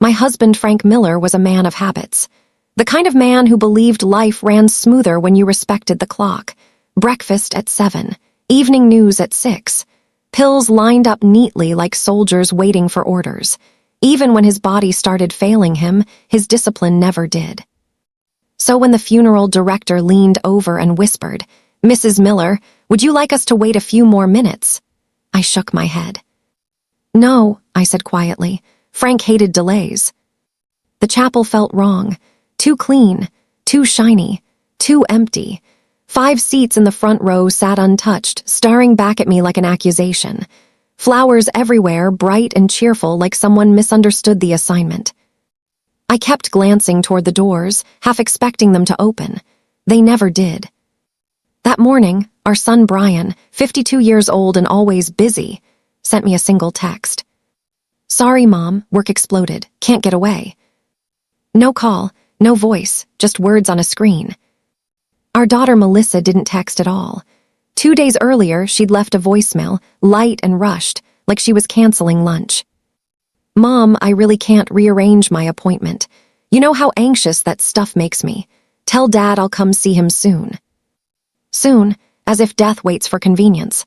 My husband, Frank Miller, was a man of habits. The kind of man who believed life ran smoother when you respected the clock. Breakfast at 7, evening news at 6. Pills lined up neatly like soldiers waiting for orders. Even when his body started failing him, his discipline never did. So when the funeral director leaned over and whispered, "Mrs. Miller, would you like us to wait a few more minutes?" I shook my head. "No," I said quietly. Frank hated delays. The chapel felt wrong. Too clean, too shiny, too empty. 5 seats in the front row sat untouched, staring back at me like an accusation. Flowers everywhere, bright and cheerful, like someone misunderstood the assignment. I kept glancing toward the doors, half expecting them to open. They never did. That morning, our son Brian, 52 years old and always busy, sent me a single text. "Sorry, Mom, work exploded. Can't get away." No call, no voice, just words on a screen. Our daughter Melissa didn't text at all. 2 days earlier, she'd left a voicemail, light and rushed, like she was canceling lunch. "Mom, I really can't rearrange my appointment. You know how anxious that stuff makes me. Tell Dad I'll come see him soon." Soon, as if death waits for convenience.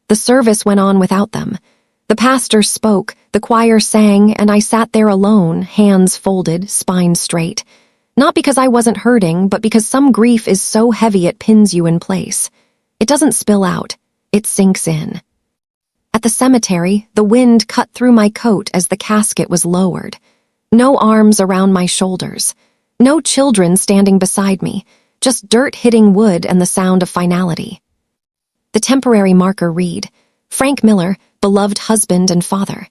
The service went on without them. The pastor spoke, the choir sang, and I sat there alone, hands folded, spine straight. Not because I wasn't hurting, but because some grief is so heavy it pins you in place. It doesn't spill out, it sinks in. At the cemetery, the wind cut through my coat as the casket was lowered. No arms around my shoulders. No children standing beside me, just dirt hitting wood and the sound of finality. The temporary marker read, "Frank Miller, beloved husband and father."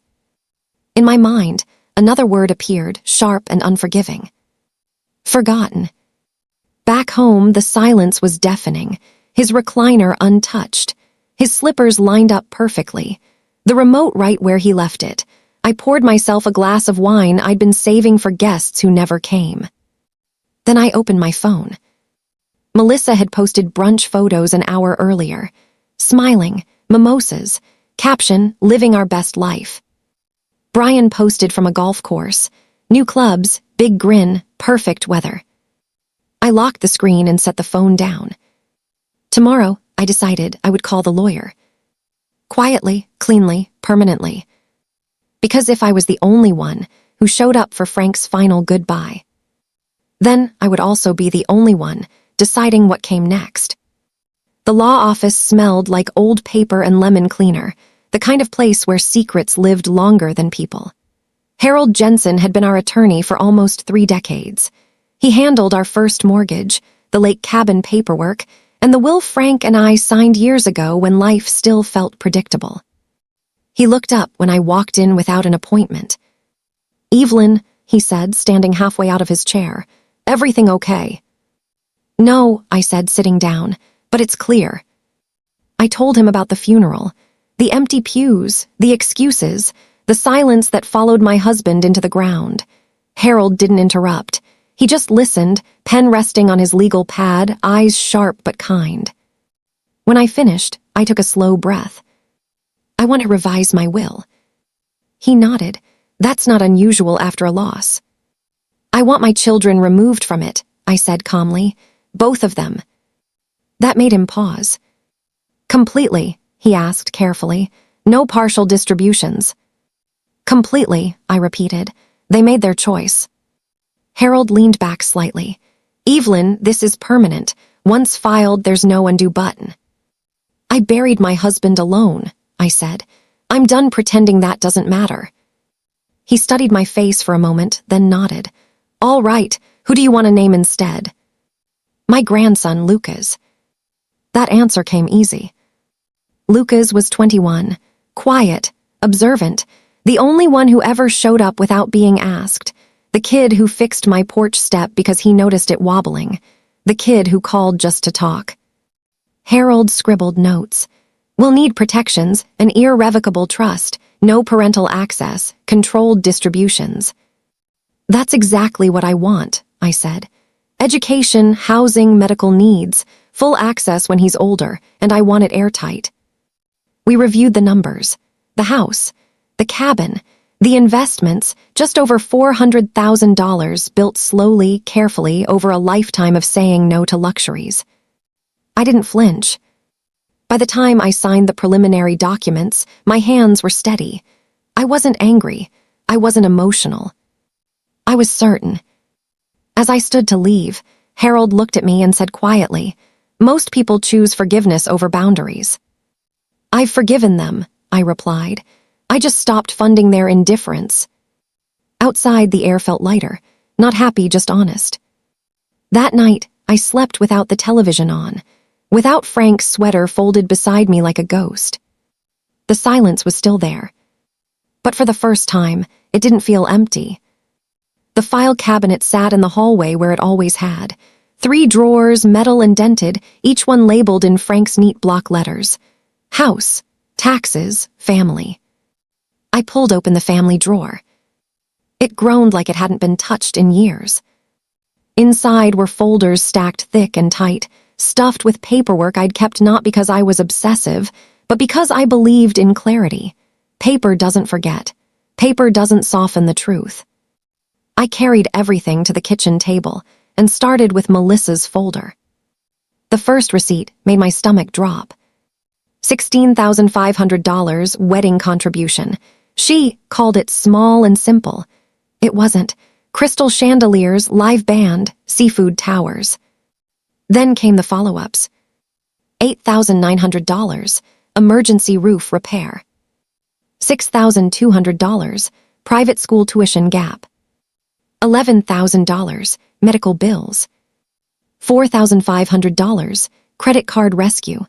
In my mind, another word appeared, sharp and unforgiving. Forgotten. Back home, the silence was deafening, his recliner untouched, his slippers lined up perfectly, the remote right where he left it. I poured myself a glass of wine I'd been saving for guests who never came. Then I opened my phone. Melissa had posted brunch photos an hour earlier. Smiling, mimosas, caption, "Living our best life." Brian posted from a golf course. New clubs, big grin, perfect weather. I locked the screen and set the phone down. Tomorrow, I decided I would call the lawyer. Quietly, cleanly, permanently. Because if I was the only one who showed up for Frank's final goodbye, then I would also be the only one deciding what came next. The law office smelled like old paper and lemon cleaner, the kind of place where secrets lived longer than people. Harold Jensen had been our attorney for almost 3 decades. He handled our first mortgage, the lake cabin paperwork, and the will Frank and I signed years ago when life still felt predictable. He looked up when I walked in without an appointment. "Evelyn," he said, standing halfway out of his chair, "everything okay?" "No," I said, sitting down, "but it's clear." I told him about the funeral, the empty pews, the excuses, the silence that followed my husband into the ground. Harold didn't interrupt. He just listened, pen resting on his legal pad, eyes sharp but kind. When I finished, I took a slow breath. "I want to revise my will." He nodded. "That's not unusual after a loss." "I want my children removed from it," I said calmly. "Both of them." That made him pause. "Completely?" he asked carefully. "No partial distributions?" "Completely," I repeated. "They made their choice." Harold leaned back slightly. "Evelyn, this is permanent. Once filed, there's no undo button." "I buried my husband alone," I said. "I'm done pretending that doesn't matter." He studied my face for a moment, then nodded. "All right, who do you want to name instead?" "My grandson, Lucas." That answer came easy. Lucas was 21, quiet, observant, the only one who ever showed up without being asked, the kid who fixed my porch step because he noticed it wobbling, the kid who called just to talk. Harold scribbled notes. "We'll need protections, an irrevocable trust, no parental access, controlled distributions." "That's exactly what I want," I said. "Education, housing, medical needs, full access when he's older, and I want it airtight." We reviewed the numbers. The house, the cabin, The investments, just over $400,000, built slowly, carefully, over a lifetime of saying no to luxuries. I didn't flinch. By the time I signed the preliminary documents, my hands were steady. I wasn't angry. I wasn't emotional. I was certain. As I stood to leave, Harold looked at me and said quietly, "Most people choose forgiveness over boundaries." "I've forgiven them," I replied. "I just stopped funding their indifference." Outside, the air felt lighter, not happy, just honest. That night, I slept without the television on, without Frank's sweater folded beside me like a ghost. The silence was still there. But for the first time, it didn't feel empty. The file cabinet sat in the hallway where it always had. 3 drawers, metal indented, each one labeled in Frank's neat block letters. House, taxes, family. I pulled open the family drawer. It groaned like it hadn't been touched in years. Inside were folders stacked thick and tight, stuffed with paperwork I'd kept not because I was obsessive, but because I believed in clarity. Paper doesn't forget. Paper doesn't soften the truth. I carried everything to the kitchen table and started with Melissa's folder. The first receipt made my stomach drop. $16,500 wedding contribution. She called it small and simple. It wasn't. Crystal chandeliers, live band, seafood towers. Then came the follow-ups. $8,900, emergency roof repair. $6,200, private school tuition gap. $11,000, medical bills. $4,500, credit card rescue.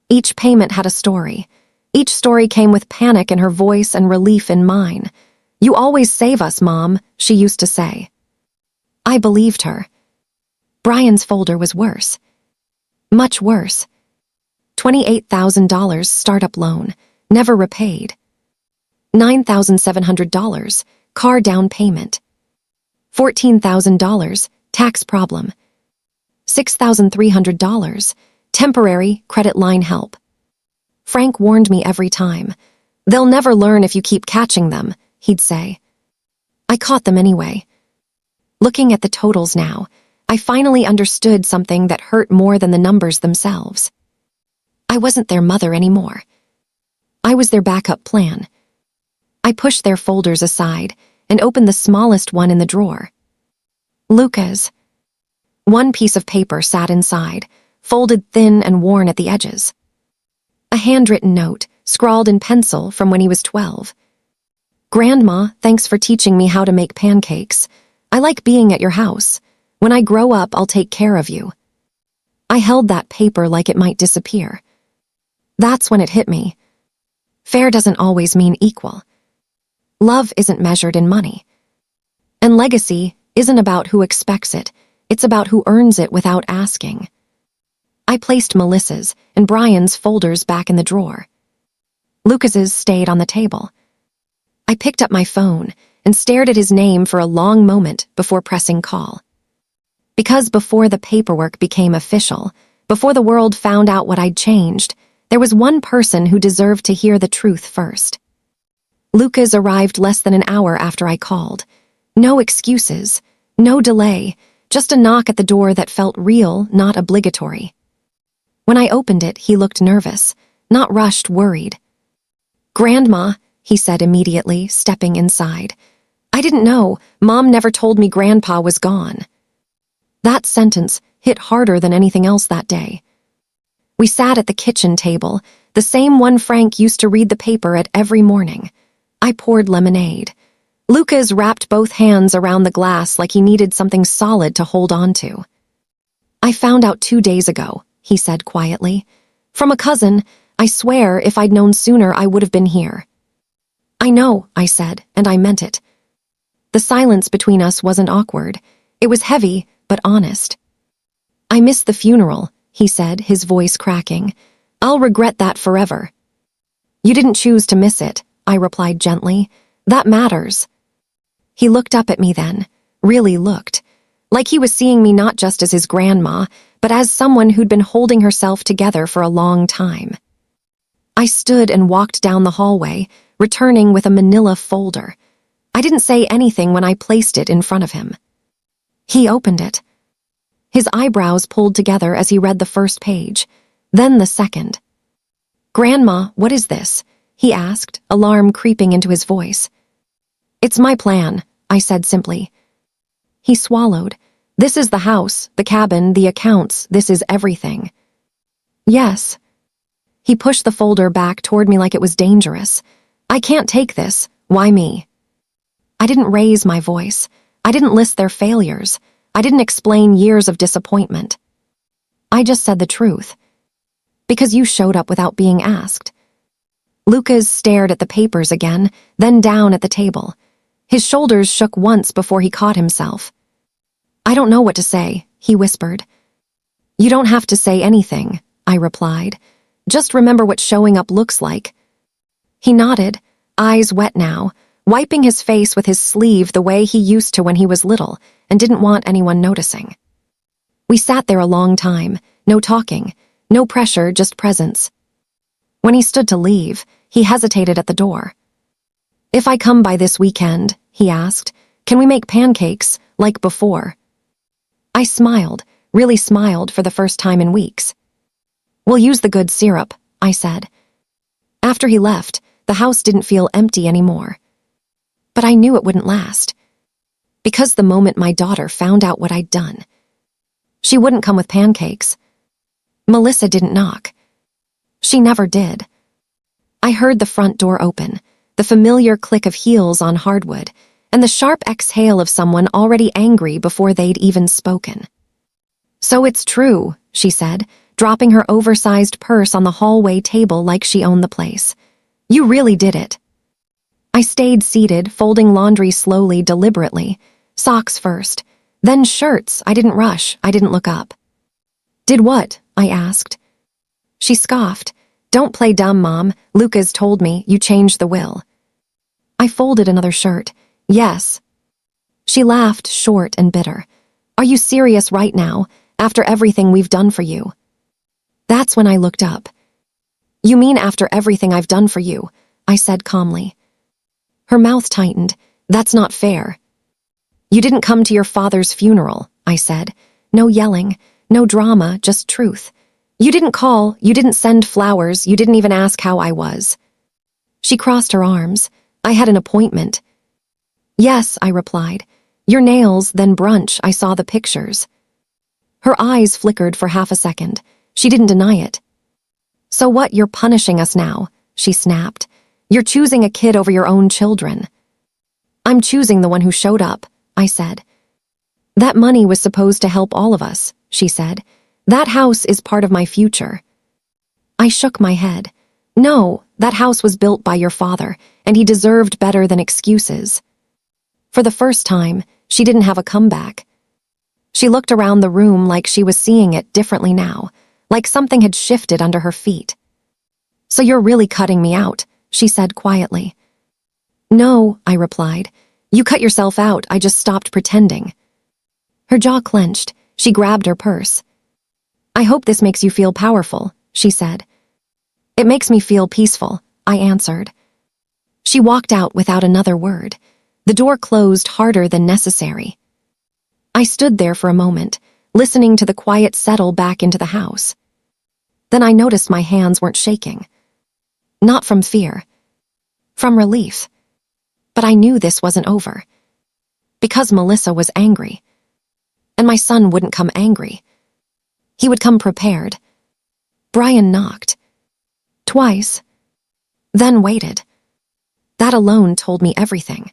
Each payment had a story. Each story came with panic in her voice and relief in mine. "You always save us, Mom," she used to say. I believed her. Brian's folder was worse. Much worse. $28,000 startup loan, never repaid. $9,700, car down payment. $14,000, tax problem. $6,300, temporary credit line help. Frank warned me every time. "They'll never learn if you keep catching them," he'd say. I caught them anyway. Looking at the totals now, I finally understood something that hurt more than the numbers themselves. I wasn't their mother anymore. I was their backup plan. I pushed their folders aside and opened the smallest one in the drawer. Luca's. One piece of paper sat inside, folded thin and worn at the edges. A handwritten note, scrawled in pencil from when he was 12. "Grandma, thanks for teaching me how to make pancakes. I like being at your house. When I grow up, I'll take care of you." I held that paper like it might disappear. That's when it hit me. Fair doesn't always mean equal. Love isn't measured in money. And legacy isn't about who expects it, it's about who earns it without asking. I placed Melissa's and Brian's folders back in the drawer. Lucas's stayed on the table. I picked up my phone and stared at his name for a long moment before pressing call. Because before the paperwork became official, before the world found out what I'd changed, there was one person who deserved to hear the truth first. Lucas arrived less than an hour after I called. No excuses, no delay, just a knock at the door that felt real, not obligatory. When I opened it, he looked nervous, not rushed, worried. "Grandma," he said immediately, stepping inside. "I didn't know. Mom never told me Grandpa was gone." That sentence hit harder than anything else that day. We sat at the kitchen table, the same one Frank used to read the paper at every morning. I poured lemonade. Lucas wrapped both hands around the glass like he needed something solid to hold on to. "I found out 2 days ago," he said quietly. "From a cousin. I swear if I'd known sooner I would have been here." "I know," I said, and I meant it. The silence between us wasn't awkward. It was heavy, but honest. "I missed the funeral," he said, his voice cracking. "I'll regret that forever." "You didn't choose to miss it," I replied gently. "That matters." He looked up at me then, really looked, like he was seeing me not just as his grandma, but as someone who'd been holding herself together for a long time. I stood and walked down the hallway, returning with a manila folder. I didn't say anything when I placed it in front of him. He opened it. His eyebrows pulled together as he read the first page, then the second. "Grandma, what is this?" he asked, alarm creeping into his voice. "It's my plan," I said simply. He swallowed. "This is the house, the cabin, the accounts, this is everything." "Yes." He pushed the folder back toward me like it was dangerous. "I can't take this. Why me?" I didn't raise my voice. I didn't list their failures. I didn't explain years of disappointment. I just said the truth. Because you showed up without being asked. Lucas stared at the papers again, then down at the table. His shoulders shook once before he caught himself. "I don't know what to say," he whispered. "You don't have to say anything," I replied. "Just remember what showing up looks like." He nodded, eyes wet now, wiping his face with his sleeve the way he used to when he was little and didn't want anyone noticing. We sat there a long time, no talking, no pressure, just presence. When he stood to leave, he hesitated at the door. "If I come by this weekend," he asked, "can we make pancakes, like before?" I smiled, really smiled for the first time in weeks. "We'll use the good syrup," I said. After he left, the house didn't feel empty anymore. But I knew it wouldn't last. Because the moment my daughter found out what I'd done, she wouldn't come with pancakes. Melissa didn't knock. She never did. I heard the front door open, the familiar click of heels on hardwood, and the sharp exhale of someone already angry before they'd even spoken. "So it's true," she said, dropping her oversized purse on the hallway table like she owned the place. "You really did it." I stayed seated, folding laundry slowly, deliberately. Socks first, then shirts. I didn't rush, I didn't look up. "Did what?" I asked. She scoffed. "Don't play dumb, Mom. Lucas told me you changed the will." I folded another shirt. "Yes." She laughed, short and bitter. "Are you serious right now, after everything we've done for you?" That's when I looked up. "You mean after everything I've done for you?" I said calmly. Her mouth tightened. "That's not fair." "You didn't come to your father's funeral," I said. "No yelling, no drama, just truth. You didn't call, you didn't send flowers, you didn't even ask how I was." She crossed her arms. "I had an appointment." "Yes," I replied. "Your nails, then brunch, I saw the pictures." Her eyes flickered for half a second. She didn't deny it. "So what, you're punishing us now?" she snapped. "You're choosing a kid over your own children." "I'm choosing the one who showed up," I said. "That money was supposed to help all of us," she said. "That house is part of my future." I shook my head. "No, that house was built by your father, and he deserved better than excuses." For the first time, she didn't have a comeback. She looked around the room like she was seeing it differently now, like something had shifted under her feet. "So you're really cutting me out," she said quietly. "No," I replied. "You cut yourself out, I just stopped pretending." Her jaw clenched. She grabbed her purse. "I hope this makes you feel powerful," she said. "It makes me feel peaceful," I answered. She walked out without another word. The door closed harder than necessary. I stood there for a moment, listening to the quiet settle back into the house. Then I noticed my hands weren't shaking. Not from fear. From relief. But I knew this wasn't over. Because Melissa was angry. And my son wouldn't come angry. He would come prepared. Brian knocked. Twice. Then waited. That alone told me everything.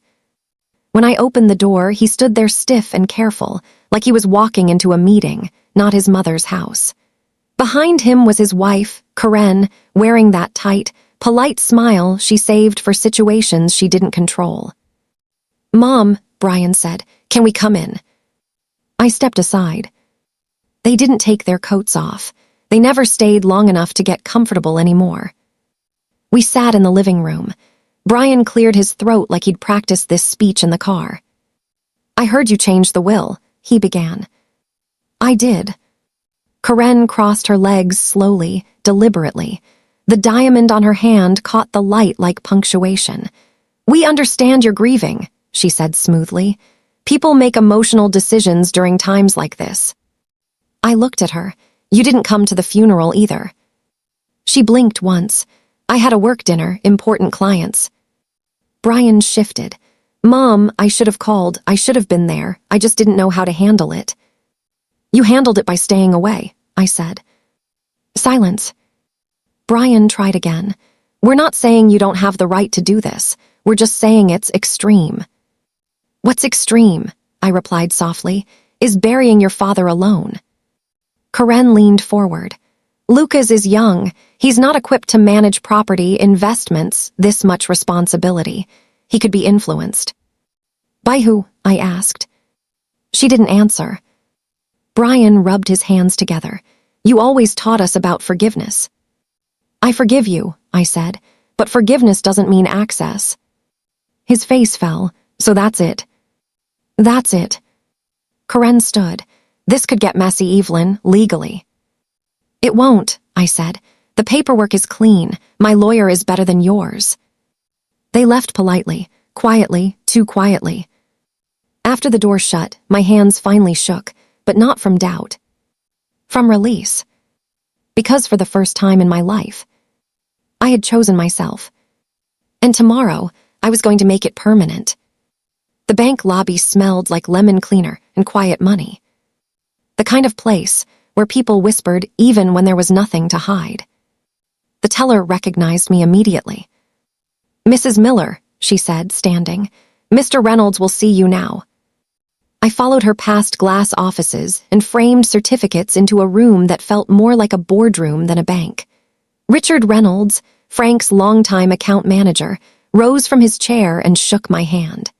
When I opened the door, he stood there stiff and careful, like he was walking into a meeting, not his mother's house. Behind him was his wife, Karen, wearing that tight, polite smile she saved for situations she didn't control. "Mom," Brian said, "can we come in?" I stepped aside. They didn't take their coats off. They never stayed long enough to get comfortable anymore. We sat in the living room. Brian cleared his throat like he'd practiced this speech in the car. "I heard you changed the will," he began. "I did." Karen crossed her legs slowly, deliberately. The diamond on her hand caught the light like punctuation. "We understand you're grieving," she said smoothly. "People make emotional decisions during times like this." I looked at her. "You didn't come to the funeral either." She blinked once. "I had a work dinner, important clients." Brian shifted. "Mom, I should have called. I should have been there. I just didn't know how to handle it." "You handled it by staying away," I said. Silence. Brian tried again. "We're not saying you don't have the right to do this. We're just saying it's extreme." "What's extreme?" I replied softly. "Is burying your father alone." Karen leaned forward. "Lucas is young. He's not equipped to manage property, investments, this much responsibility. He could be influenced." "By who?" I asked. She didn't answer. Brian rubbed his hands together. "You always taught us about forgiveness." "I forgive you," I said, "but forgiveness doesn't mean access." His face fell. "So that's it." "That's it." Karen stood. "This could get messy, Evelyn, legally." "It won't," I said. "The paperwork is clean. My lawyer is better than yours." They left politely, quietly, too quietly. After the door shut, my hands finally shook, but not from doubt. From release. Because for the first time in my life, I had chosen myself. And tomorrow, I was going to make it permanent. The bank lobby smelled like lemon cleaner and quiet money. The kind of place where people whispered even when there was nothing to hide. The teller recognized me immediately. "Mrs. Miller," she said, standing. "Mr. Reynolds will see you now." I followed her past glass offices and framed certificates into a room that felt more like a boardroom than a bank. Richard Reynolds, Frank's longtime account manager, rose from his chair and shook my hand.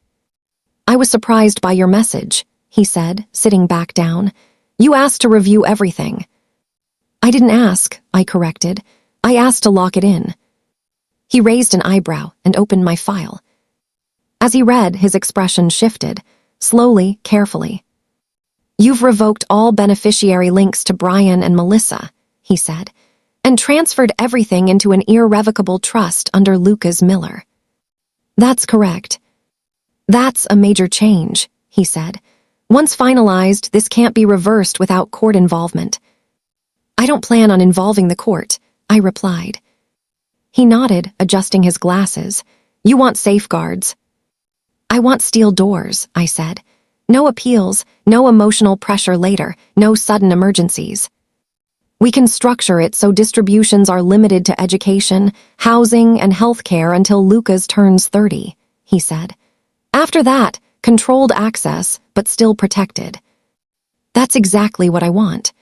"I was surprised by your message," he said, sitting back down. "You asked to review everything." "I didn't ask," I corrected. "I asked to lock it in." He raised an eyebrow and opened my file. As he read, his expression shifted, slowly, carefully. "You've revoked all beneficiary links to Brian and Melissa," he said, "and transferred everything into an irrevocable trust under Lucas Miller." "That's correct." "That's a major change," he said. "Once finalized, this can't be reversed without court involvement." "I don't plan on involving the court," I replied. He nodded, adjusting his glasses. "You want safeguards." "I want steel doors," I said. "No appeals, no emotional pressure later, no sudden emergencies. We can structure it so distributions are limited to education, housing, and healthcare until Lucas turns 30, he said. "After that, controlled access, but still protected." "That's exactly what I want."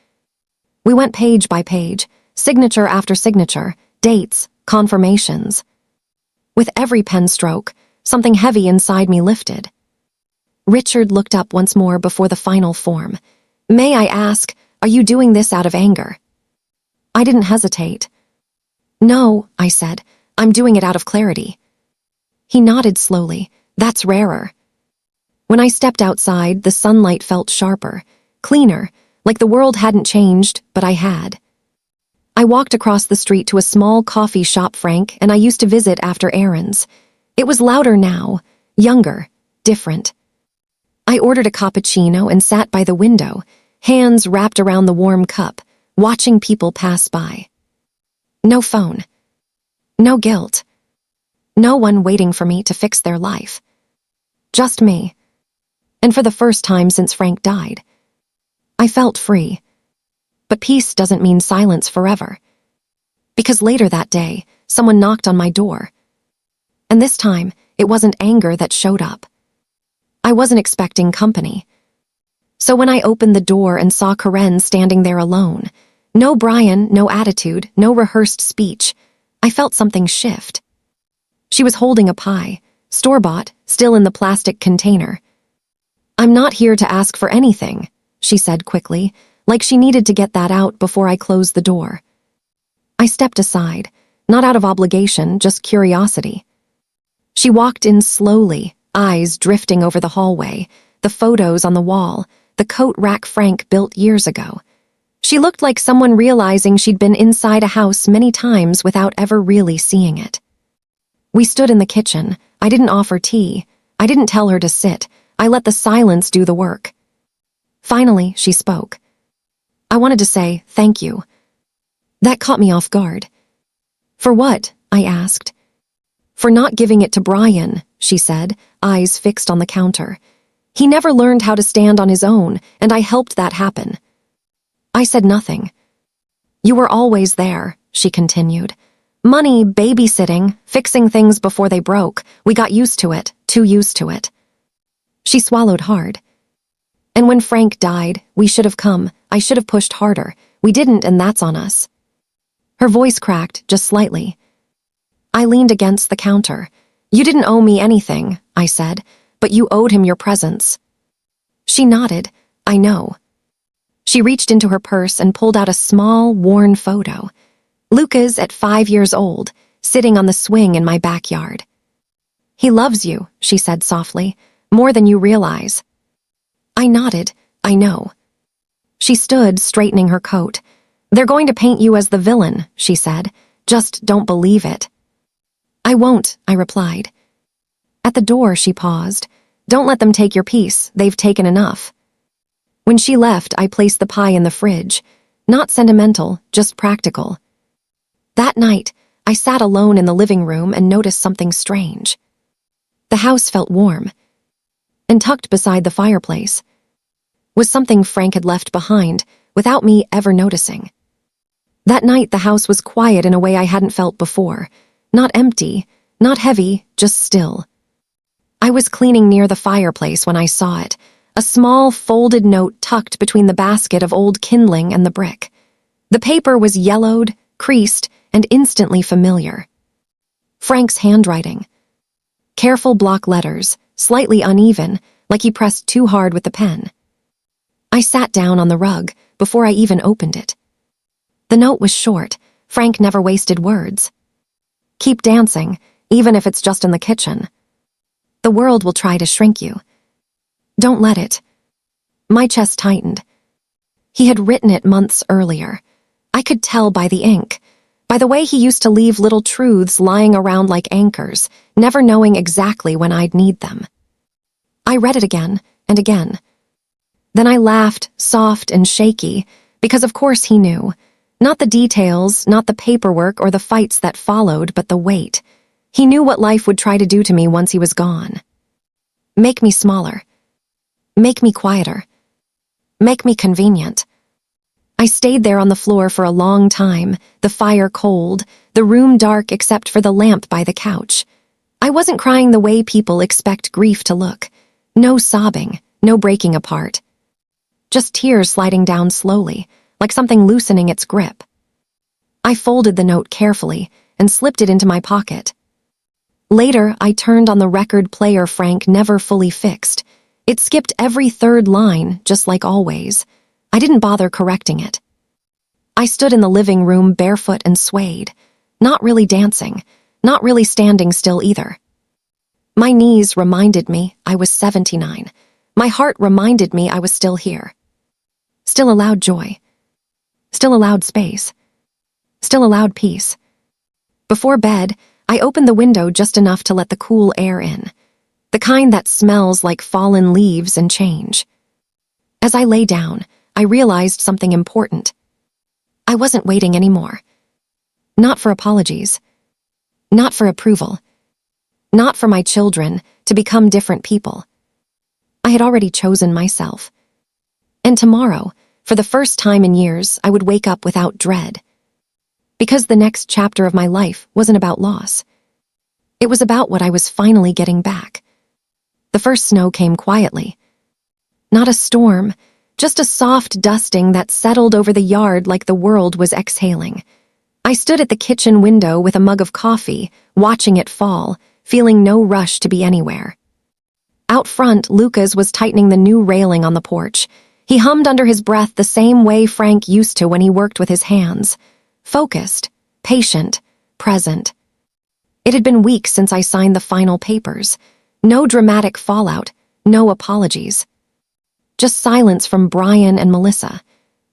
We went page by page, signature after signature, dates, confirmations. With every pen stroke, something heavy inside me lifted. Richard looked up once more before the final form. "May I ask, are you doing this out of anger?" I didn't hesitate. "No," I said, "I'm doing it out of clarity." He nodded slowly. "That's rarer." When I stepped outside, the sunlight felt sharper, cleaner, like the world hadn't changed, but I had. I walked across the street to a small coffee shop Frank and I used to visit after errands. It was louder now, younger, different. I ordered a cappuccino and sat by the window, hands wrapped around the warm cup, watching people pass by. No phone. No guilt. No one waiting for me to fix their life. Just me. And for the first time since Frank died, I felt free. But peace doesn't mean silence forever. Because later that day, someone knocked on my door. And this time, it wasn't anger that showed up. I wasn't expecting company. So when I opened the door and saw Karen standing there alone, no Brian, no attitude, no rehearsed speech, I felt something shift. She was holding a pie, store-bought, still in the plastic container. "I'm not here to ask for anything," she said quickly, like she needed to get that out before I closed the door. I stepped aside, not out of obligation, just curiosity. She walked in slowly, eyes drifting over the hallway, the photos on the wall, the coat rack Frank built years ago. She looked like someone realizing she'd been inside a house many times without ever really seeing it. We stood in the kitchen. I didn't offer tea. I didn't tell her to sit. I let the silence do the work. Finally, she spoke. I wanted to say thank you. That caught me off guard. For what? I asked. For not giving it to Brian, she said, eyes fixed on the counter. He never learned how to stand on his own, and I helped that happen. I said nothing. You were always there, she continued. Money, babysitting, fixing things before they broke. We got used to it, too used to it. She swallowed hard. And when Frank died, we should have come. I should have pushed harder. We didn't, and that's on us. Her voice cracked, just slightly. I leaned against the counter. You didn't owe me anything, I said, but you owed him your presence. She nodded. I know. She reached into her purse and pulled out a small, worn photo. Lucas at 5 years old, sitting on the swing in my backyard. He loves you, she said softly, more than you realize. I nodded. I know. She stood, straightening her coat. They're going to paint you as the villain, she said. Just don't believe it. I won't, I replied. At the door, she paused. Don't let them take your piece. They've taken enough. When she left, I placed the pie in the fridge. Not sentimental, just practical. That night, I sat alone in the living room and noticed something strange. The house felt warm. And tucked beside the fireplace was something Frank had left behind without me ever noticing. That night, the house was quiet in a way I hadn't felt before. Not empty, not heavy, just still. I was cleaning near the fireplace when I saw it, a small folded note tucked between the basket of old kindling and the brick. The paper was yellowed, creased, and instantly familiar. Frank's handwriting. Careful block letters, slightly uneven, like he pressed too hard with the pen. I sat down on the rug before I even opened it. The note was short. Frank never wasted words. Keep dancing, even if it's just in the kitchen. The world will try to shrink you. Don't let it. My chest tightened. He had written it months earlier. I could tell by the ink, by the way he used to leave little truths lying around like anchors, never knowing exactly when I'd need them. I read it again and again. Then I laughed, soft and shaky, because of course he knew. Not the details, not the paperwork or the fights that followed, but the weight. He knew what life would try to do to me once he was gone. Make me smaller. Make me quieter. Make me convenient. I stayed there on the floor for a long time, the fire cold, the room dark except for the lamp by the couch. I wasn't crying the way people expect grief to look. No sobbing, no breaking apart. Just tears sliding down slowly, like something loosening its grip. I folded the note carefully and slipped it into my pocket. Later, I turned on the record player Frank never fully fixed. It skipped every third line, just like always. I didn't bother correcting it. I stood in the living room barefoot and swayed, not really dancing, not really standing still either. My knees reminded me I was 79. My heart reminded me I was still here. Still allowed joy. Still allowed space. Still allowed peace. Before bed, I opened the window just enough to let the cool air in, the kind that smells like fallen leaves and change. As I lay down, I realized something important. I wasn't waiting anymore. Not for apologies. Not for approval. Not for my children to become different people. I had already chosen myself. And tomorrow, for the first time in years, I would wake up without dread. Because the next chapter of my life wasn't about loss. It was about what I was finally getting back. The first snow came quietly. Not a storm, just a soft dusting that settled over the yard like the world was exhaling. I stood at the kitchen window with a mug of coffee, watching it fall, feeling no rush to be anywhere. Out front, Lucas was tightening the new railing on the porch. He hummed under his breath the same way Frank used to when he worked with his hands. Focused, patient, present. It had been weeks since I signed the final papers. No dramatic fallout, no apologies. Just silence from Brian and Melissa.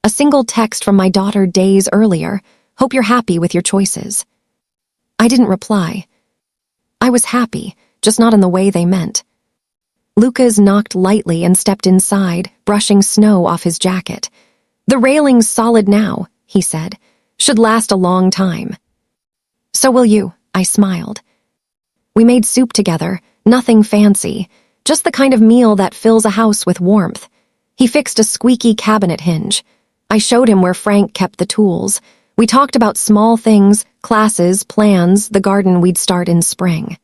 A single text from my daughter days earlier. Hope you're happy with your choices. I didn't reply. I was happy, just not in the way they meant. Lucas knocked lightly and stepped inside, brushing snow off his jacket. The railing's solid now, he said. Should last a long time. So will you, I smiled. We made soup together, nothing fancy, just the kind of meal that fills a house with warmth. He fixed a squeaky cabinet hinge. I showed him where Frank kept the tools. We talked about small things, classes, plans, the garden we'd start in spring.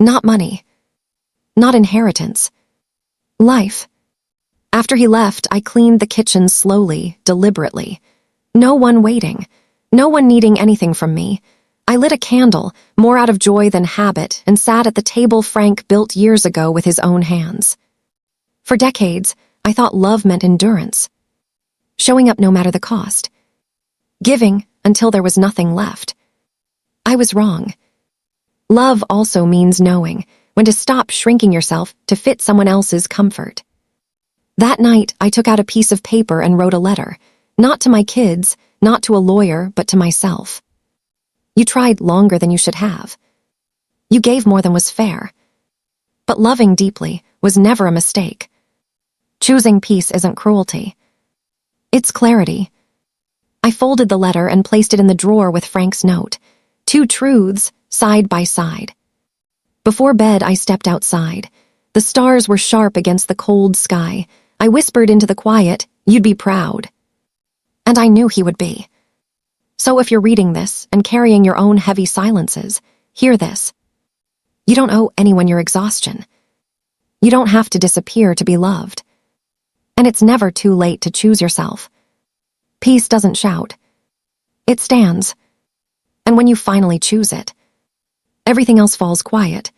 Not money. Not inheritance. Life. After he left, I cleaned the kitchen slowly, deliberately. No one waiting. No one needing anything from me. I lit a candle, more out of joy than habit, and sat at the table Frank built years ago with his own hands. For decades, I thought love meant endurance. Showing up no matter the cost. Giving until there was nothing left. I was wrong. Love also means knowing when to stop shrinking yourself to fit someone else's comfort. That night, I took out a piece of paper and wrote a letter, not to my kids, not to a lawyer, but to myself. You tried longer than you should have. You gave more than was fair. But loving deeply was never a mistake. Choosing peace isn't cruelty. It's clarity. I folded the letter and placed it in the drawer with Frank's note. 2 truths, side by side. Before bed, I stepped outside. The stars were sharp against the cold sky. I whispered into the quiet, "You'd be proud." And I knew he would be. So if you're reading this and carrying your own heavy silences, hear this. You don't owe anyone your exhaustion. You don't have to disappear to be loved. And it's never too late to choose yourself. Peace doesn't shout. It stands. And when you finally choose it, everything else falls quiet.